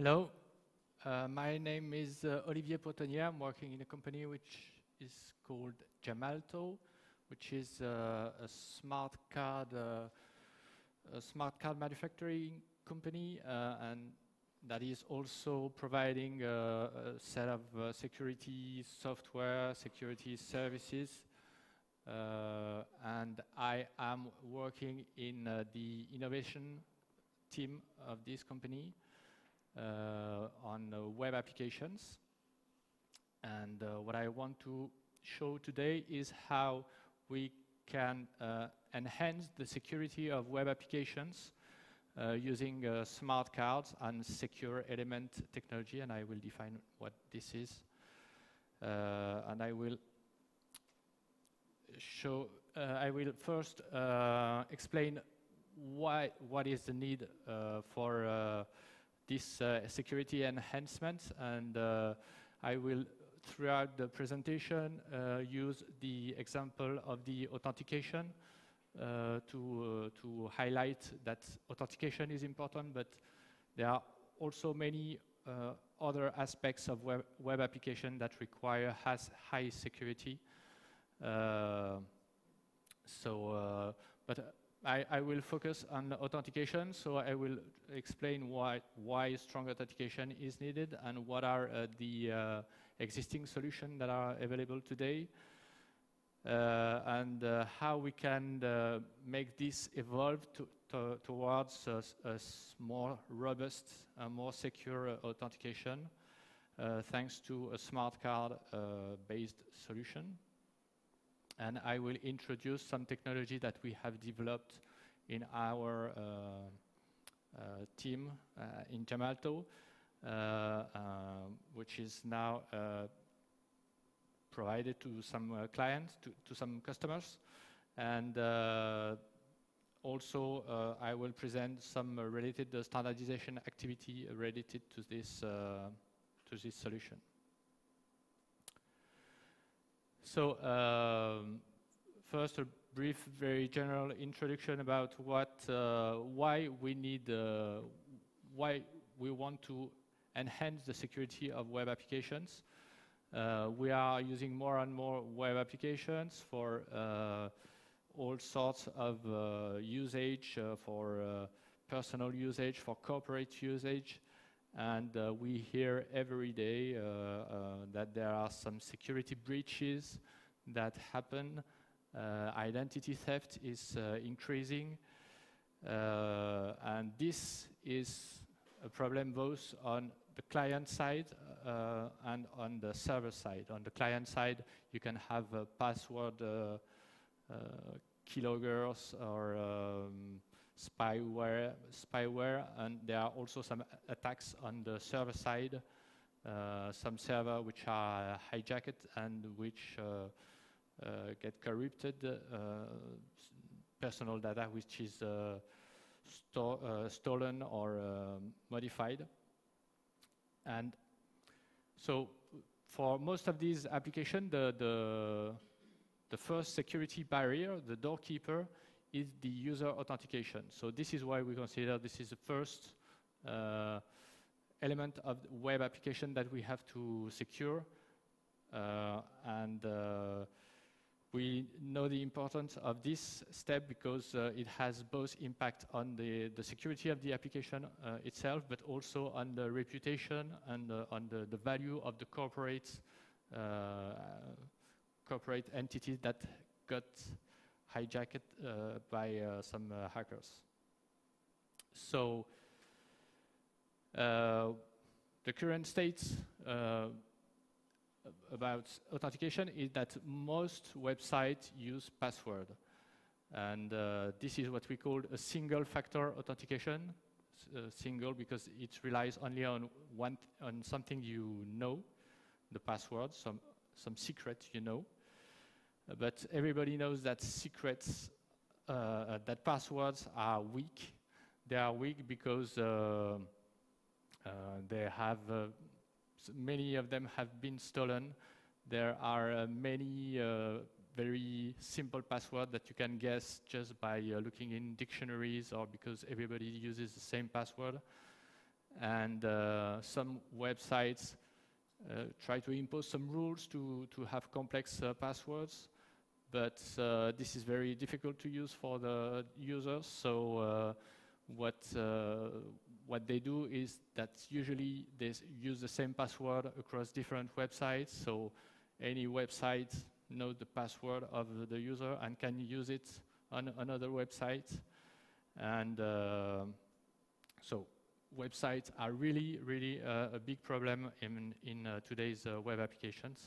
Hello, my name is Olivier Potonniée. I'm working in a company which is called Gemalto, which is a smart card manufacturing company, and that is also providing a set of security software, security services. And I am working in the innovation team of this company. On web applications, and what I want to show today is how we can enhance the security of web applications using smart cards and secure element technology, and I will define what this is, and I will first explain what is the need for this security enhancement, and I will, throughout the presentation, use the example of the authentication to highlight that authentication is important, but there are also many other aspects of web application that require high security. But I will focus on authentication, so I will explain why strong authentication is needed and what are the existing solutions that are available today, and how we can make this evolve towards a more robust, more secure authentication thanks to a smart card based solution. And I will introduce some technology that we have developed in our team in Gemalto, which is now provided to some clients, to some customers. And also I will present some related standardization activity related to this solution. So first, a brief, very general introduction about why we want to enhance the security of web applications. We are using more and more web applications for all sorts of usage, for personal usage, for corporate usage. And we hear every day that there are some security breaches that happen. Identity theft is increasing. And this is a problem both on the client side and on the server side. On the client side, you can have password keyloggers or spyware, and there are also some attacks on the server side, some servers which are hijacked and which get corrupted, personal data which is stolen or modified. And so for most of these applications, the first security barrier, the doorkeeper, is the user authentication. So this is why we consider this is the first element of web application that we have to secure. And we know the importance of this step because it has both impact on the security of the application itself, but also on the reputation and on the value of the corporate entities that got hijacked by some hackers. So the current state about authentication is that most websites use password, and this is what we call a single factor authentication. Single because it relies only on something you know, the password, some secret you know. But everybody knows that secrets, that passwords are weak. They are weak because they have many of them have been stolen. There are many very simple passwords that you can guess just by looking in dictionaries or because everybody uses the same password. and some websites try to impose some rules to have complex passwords, but this is very difficult to use for the users. So what they do is that usually they use the same password across different websites. So any website knows the password of the user and can use it on another website. And so websites are really, really a big problem in today's web applications.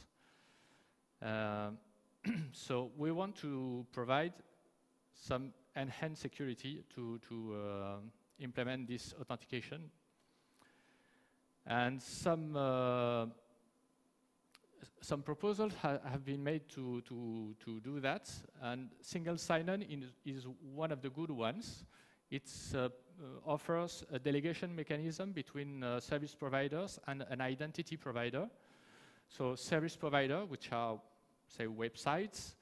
So we want to provide some enhanced security to implement this authentication. And some proposals have been made to do that, and single sign-on is one of the good ones. It offers a delegation mechanism between service providers and an identity provider. So service provider, which are, say, websites,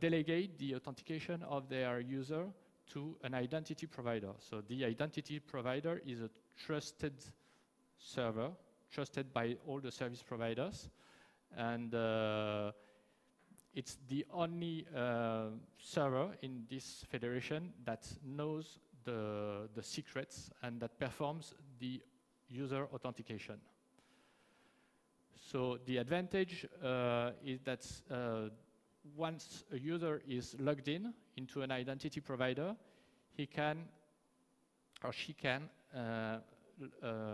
delegate the authentication of their user to an identity provider. So the identity provider is a trusted server, trusted by all the service providers. And it's the only server in this federation that knows the secrets and that performs the user authentication. So the advantage is that once a user is logged in into an identity provider, he can or she can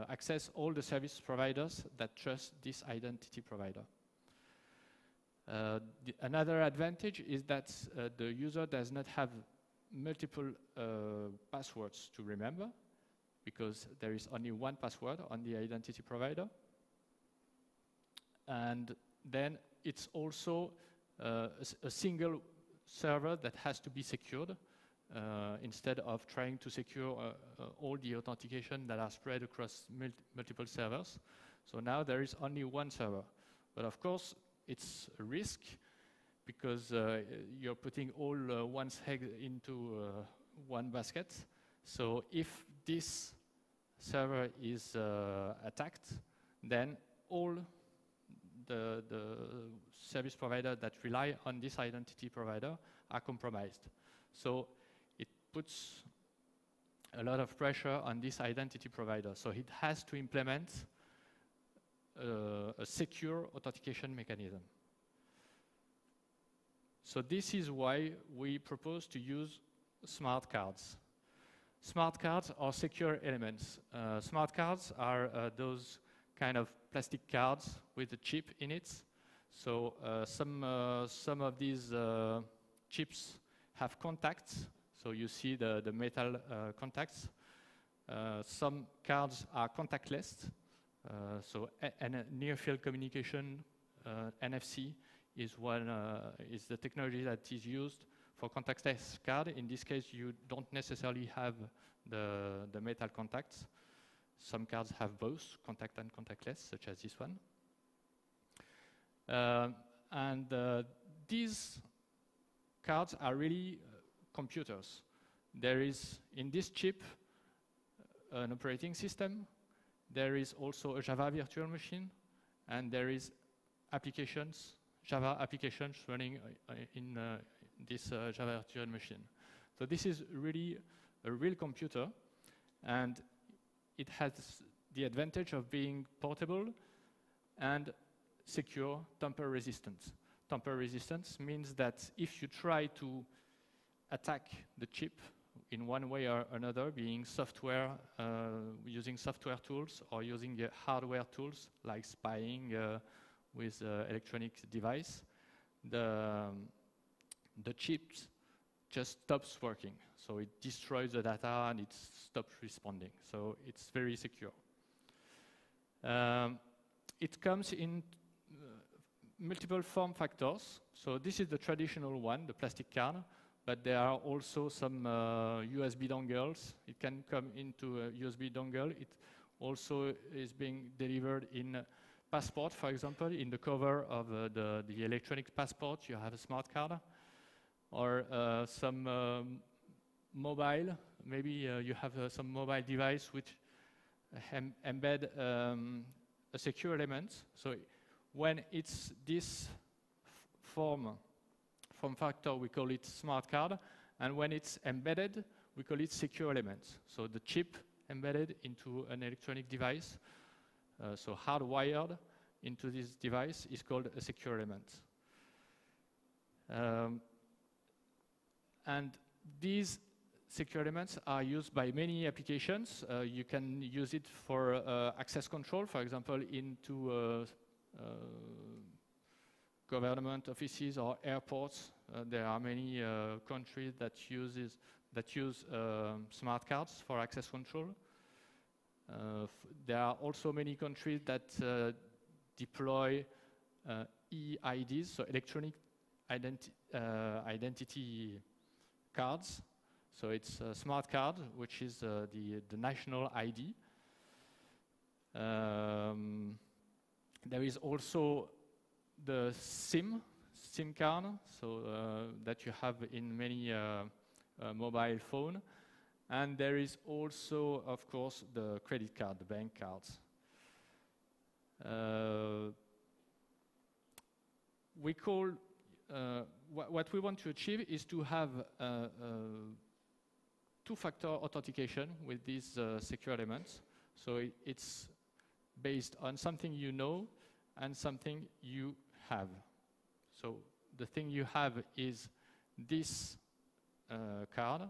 access all the service providers that trust this identity provider. Another advantage is that the user does not have multiple passwords to remember, because there is only one password on the identity provider. And then it's also a single server that has to be secured instead of trying to secure all the authentication that are spread across multiple servers. So now there is only one server. But of course, it's a risk because you're putting all one's egg into one basket. So if this server is attacked, then all the service providers that rely on this identity provider are compromised. So it puts a lot of pressure on this identity provider. So it has to implement a secure authentication mechanism. So this is why we propose to use smart cards. Smart cards are secure elements. Smart cards are those kind of plastic cards with a chip in it. So some of these chips have contacts. So you see the metal contacts. Some cards are contactless. So near-field communication, NFC, is the technology that is used for contactless card. In this case, you don't necessarily have the metal contacts. Some cards have both, contact and contactless, such as this one. These cards are really computers. There is, in this chip, an operating system. There is also a Java virtual machine, and there is applications, Java applications running in this Java virtual machine. So this is really a real computer, and it has the advantage of being portable and secure, tamper resistant. Tamper resistance means that if you try to attack the chip in one way or another, being software, using software tools or using hardware tools like spying with electronic device, the chip just stops working. So it destroys the data and it stops responding. So it's very secure. It comes in multiple form factors. So this is the traditional one, the plastic card. But there are also some USB dongles. It can come into a USB dongle. It also is being delivered in passport, for example. In the cover of the electronic passport, you have a smart card. Or some mobile, maybe you have some mobile device which embed a secure element. So when it's this form factor, we call it smart card, and when it's embedded, we call it secure element. So the chip embedded into an electronic device, so hardwired into this device, is called a secure element. And these secure elements are used by many applications. You can use it for access control, for example, into government offices or airports. There are many countries that use smart cards for access control. There are also many countries that deploy EIDs, so electronic identity cards. So it's a smart card, which is the national ID. There is also the SIM card, so that you have in many mobile phone. And there is also, of course, the credit card, the bank cards. We call, what we want to achieve is to have two-factor authentication with these secure elements. So it's based on something you know and something you have. So the thing you have is this card,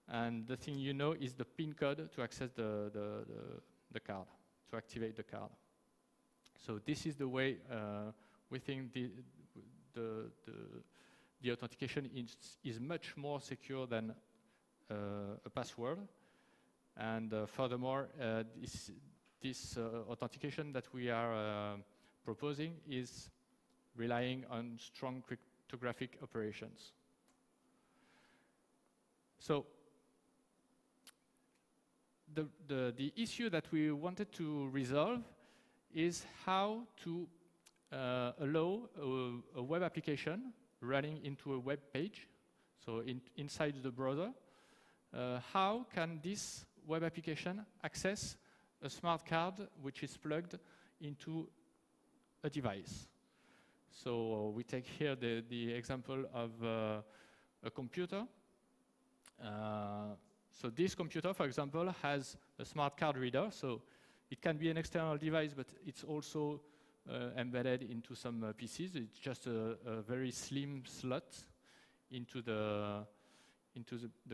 and the thing you know is the PIN code to access the card, to activate the card. So this is the way we think the authentication is much more secure than a password. And furthermore, this authentication that we are proposing is relying on strong cryptographic operations. So the issue that we wanted to resolve is how to allow a web application running into a web page, so inside the browser. How can this web application access a smart card which is plugged into a device? So we take here the example of a computer. So this computer, for example, has a smart card reader. So it can be an external device, but it's also embedded into some PCs. It's just a very slim slot into the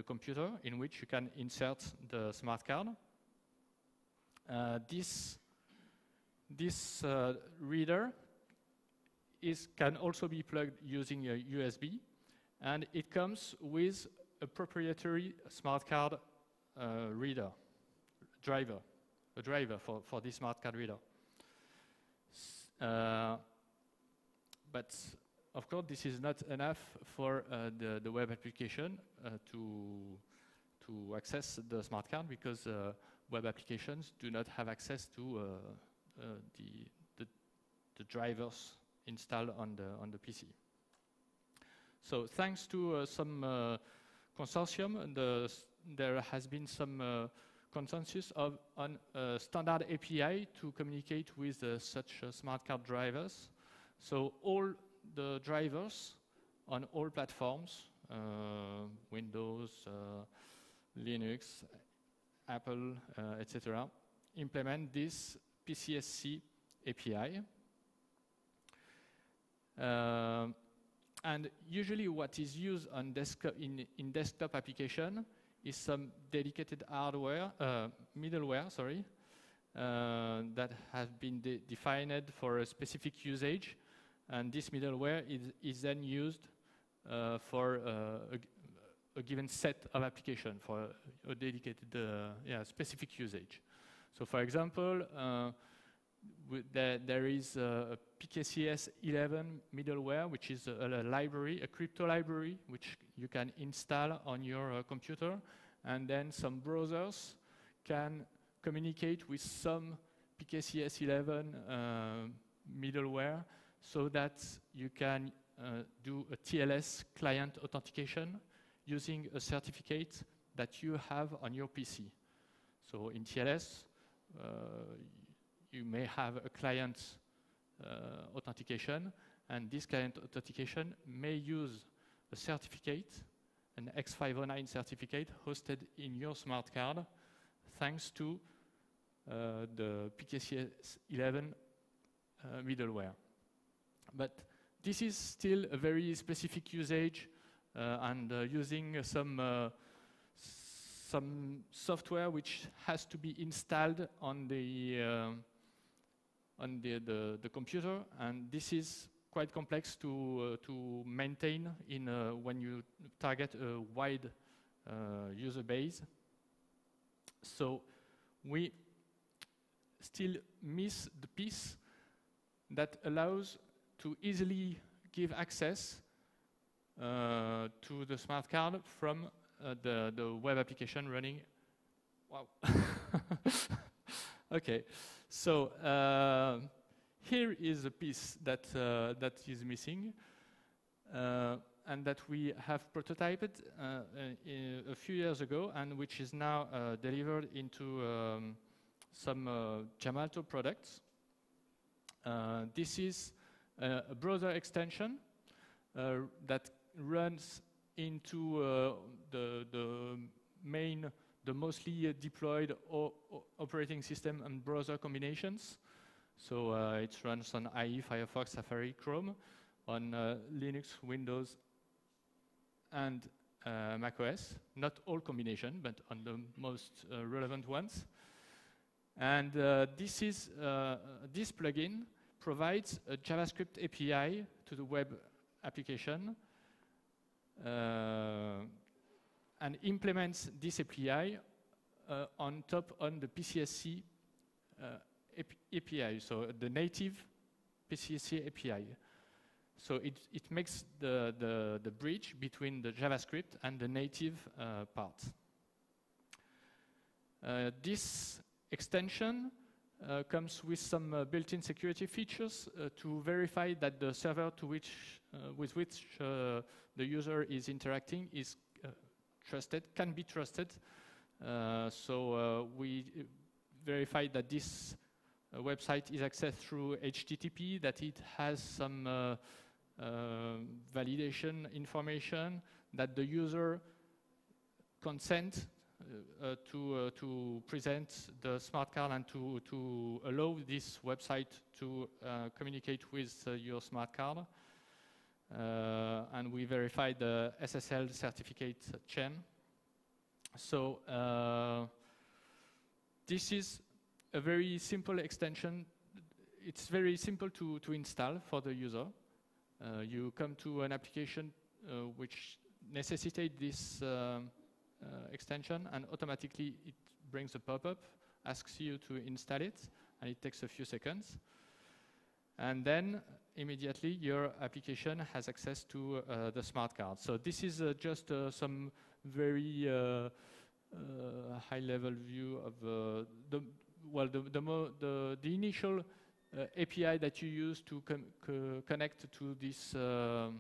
computer in which you can insert the smart card. This reader can also be plugged using a USB, and it comes with a proprietary smart card driver for this smart card reader. But of course, this is not enough for the web application to access the smart card, because web applications do not have access to the drivers installed on the PC. So thanks to some consortium, there has been some consensus on a standard API to communicate with such smart card drivers. So all the drivers on all platforms, Windows, Linux, Apple, etc., implement this PCSC API. And usually what is used on in desktop application is some dedicated hardware, middleware, sorry, that has been defined for a specific usage. And this middleware is then used for a given set of application for a dedicated, specific usage. So for example, there is a PKCS11 middleware, which is a library, a crypto library, which you can install on your computer, and then some browsers can communicate with some PKCS11 middleware, so that you can do a TLS client authentication using a certificate that you have on your PC. So in TLS, you may have a client authentication, and this client authentication may use a certificate, an X509 certificate hosted in your smart card, thanks to the PKCS 11 middleware. But this is still a very specific usage and using some software which has to be installed on the computer, and this is quite complex to maintain in when you target a wide user base. So we still miss the piece that allows to easily give access to the smart card from the web application running. Wow. Okay, so here is a piece that that is missing, and that we have prototyped a few years ago, and which is now delivered into some Gemalto products. This is a browser extension that runs into the mostly deployed operating system and browser combinations. So it runs on IE, Firefox, Safari, Chrome, on Linux, Windows, and macOS. Not all combination, but on the most relevant ones. And this plugin provides a JavaScript API to the web application and implements this API on top on the PCSC API, so the native PCSC API. So it makes the bridge between the JavaScript and the native part. This extension comes with some built-in security features to verify that the server with which the user is interacting is trusted, can be trusted. So we verify that this website is accessed through HTTP, that it has some validation information, that the user consent to present the smart card and to allow this website to communicate with your smart card. And we verify the SSL certificate chain. So this is a very simple extension. It's very simple to install for the user. You come to an application which necessitates this extension, and automatically it brings a pop-up, asks you to install it, and it takes a few seconds. And then immediately your application has access to the smart card. So this is just some very high-level view of the initial API that you use to connect to this to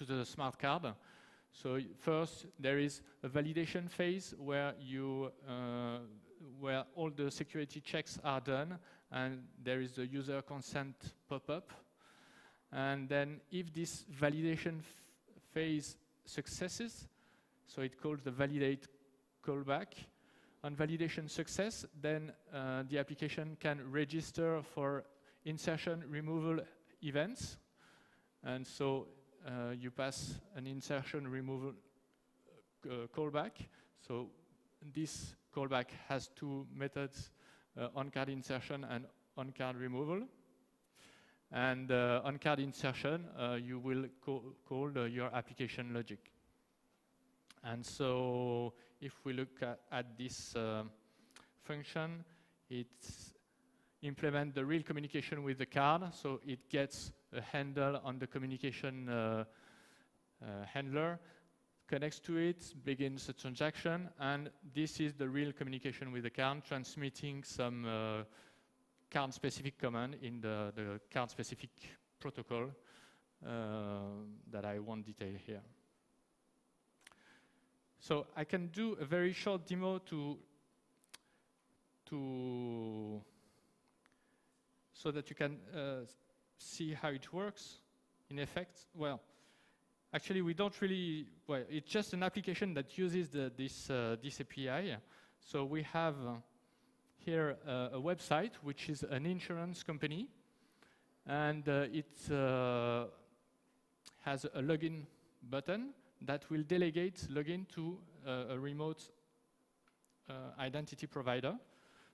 the smart card. So first there is a validation phase where where all the security checks are done, and there is a user consent pop-up. And then if this validation phase successes, so it calls the validate callback. On validation success, then the application can register for insertion removal events. And so you pass an insertion removal callback. So this callback has two methods, on-card insertion and on-card removal. And on-card insertion, you will call your application logic. And so if we look at this function, it implements the real communication with the card. So it gets a handle on the communication handler, connects to it, begins a transaction, and this is the real communication with the card, transmitting some card-specific command in the card-specific protocol that I won't detail here. So I can do a very short demo to so that you can see how it works in effect. Well, actually, we don't really, well, it's just an application that uses this API. So we have here a website, which is an insurance company, and it has a login button that will delegate login to a remote identity provider.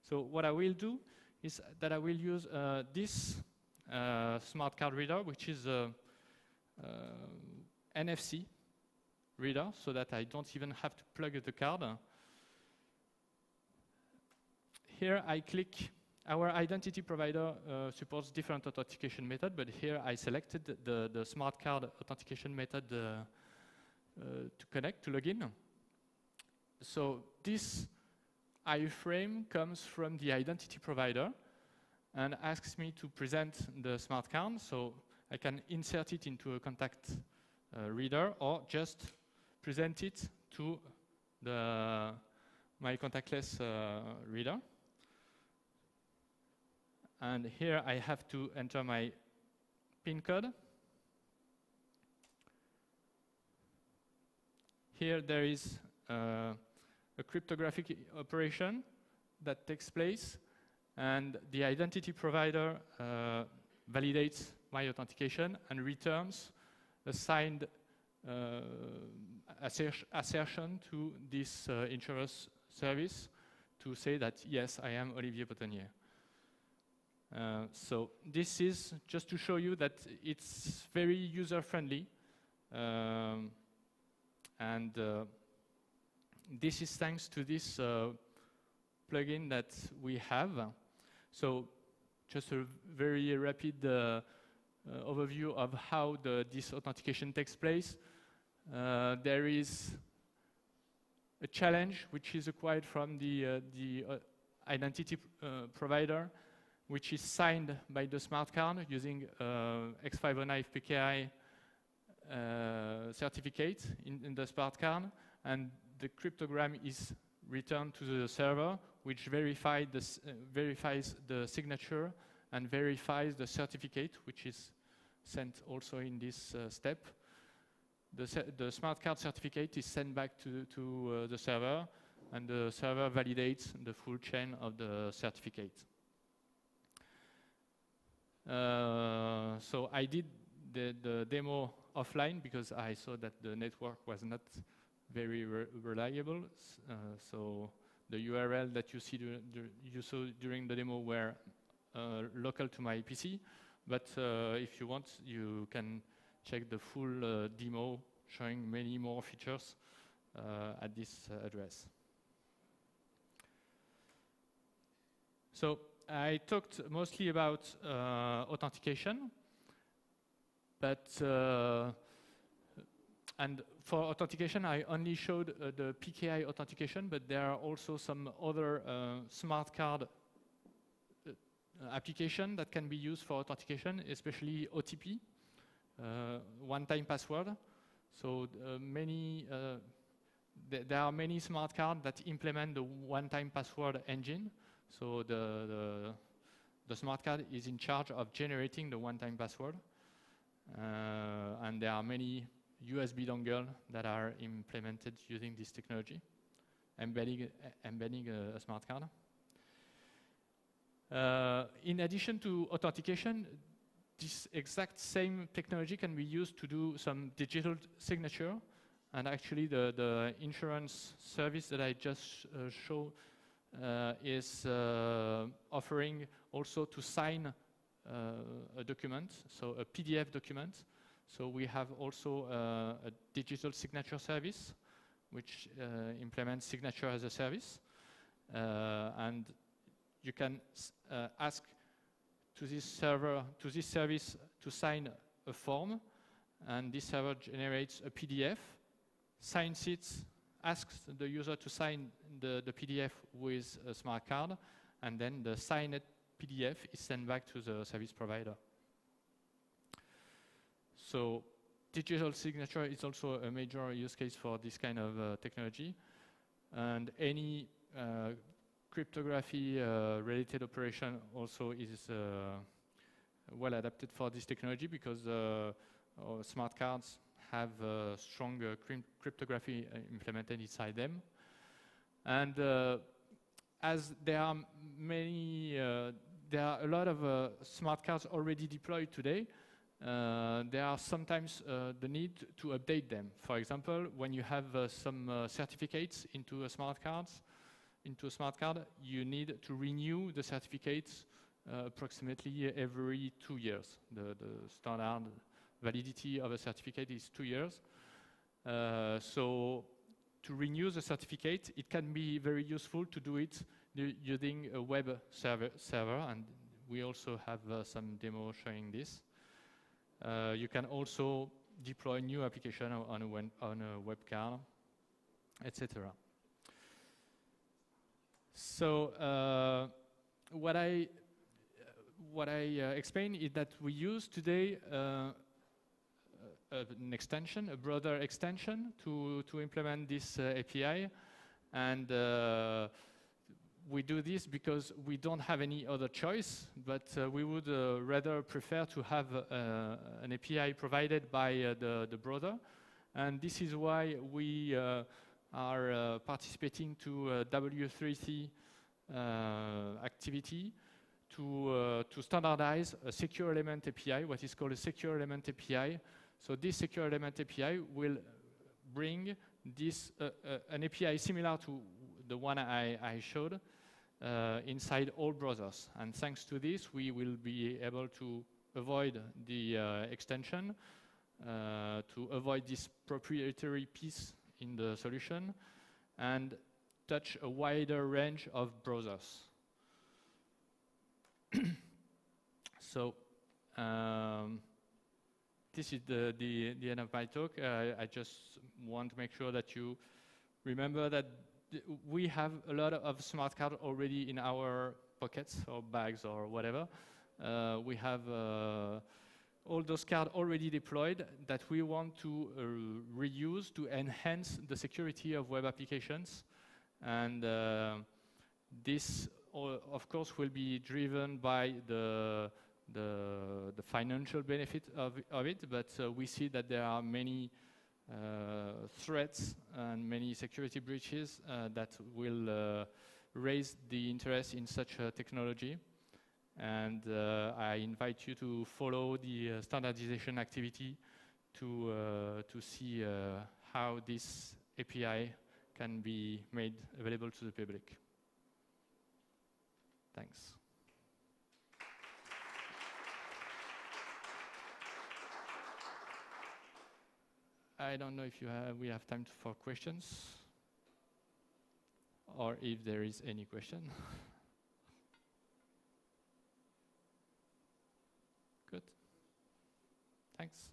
So what I will do is that I will use this smart card reader, which is a NFC reader, so that I don't even have to plug the card. Here I click, our identity provider supports different authentication methods, but here I selected the smart card authentication method to connect, to login. So this iframe comes from the identity provider and asks me to present the smart card, so I can insert it into a contact reader or just present it to my contactless reader. And here I have to enter my PIN code. Here there is a cryptographic operation that takes place, and the identity provider validates my authentication and returns a signed assertion to this insurance service to say that, yes, I am Olivier Potonniée. So this is just to show you that it's very user-friendly, and this is thanks to this plugin that we have. So just a very rapid overview of how this authentication takes place. There is a challenge which is acquired from the identity provider, which is signed by the smart card using X509 PKI certificate in the smart card, and the cryptogram is returned to the server, which verifies the signature and verifies the certificate, which is sent also in this step. The smart card certificate is sent back to the server, and the server validates the full chain of the certificate. So I did the demo offline because I saw that the network was not very reliable. So the URL that you saw during the demo were local to my PC. But if you want, you can check the full demo showing many more features at this address. So I talked mostly about authentication, but and for authentication I only showed the PKI authentication, but there are also some other smart card application that can be used for authentication, especially OTP, one-time password. So there are many smart cards that implement the one-time password engine. So the smart card is in charge of generating the one-time password. And there are many USB dongles that are implemented using this technology, embedding a smart card. In addition to authentication, this exact same technology can be used to do some digital signature. And actually the insurance service that I just showed is offering also to sign a document, so a PDF document. So we have also a digital signature service, which implements signature as a service. And you can ask to this service to sign a form, and this server generates a PDF, signs it, asks the user to sign the PDF with a smart card, and then the signed PDF is sent back to the service provider. So digital signature is also a major use case for this kind of technology, and any cryptography related operation also is well adapted for this technology, because smart cards have strong cryptography implemented inside them. And as there are a lot of smart cards already deployed today, there are sometimes the need to update them. For example, when you have some certificates into a smart card, you need to renew the certificates approximately every 2 years. The standard validity of a certificate is 2 years. So to renew the certificate, it can be very useful to do it using a web server, and we also have some demo showing this. You can also deploy new application on a web card, etc. So what I explained is that we use today an extension, a broader extension to implement this API, and we do this because we don't have any other choice, but we would rather prefer to have an API provided by the browser, and this is why we are participating to W3C activity to standardize a secure element API, what is called a secure element API. So this secure element API will bring this an API similar to the one I showed inside all browsers. And thanks to this, we will be able to avoid the extension, to avoid this proprietary piece in the solution, and touch a wider range of browsers. So this is the end of my talk. I just want to make sure that you remember that we have a lot of smart cards already in our pockets or bags or whatever. We have all those cards already deployed that we want to reuse to enhance the security of web applications. And this, of course, will be driven by the financial benefit of it, but we see that there are many threats and many security breaches that will raise the interest in such a technology. And I invite you to follow the standardization activity to see how this API can be made available to the public. Thanks. I don't know if we have time for questions, or if there is any question. Good. Thanks.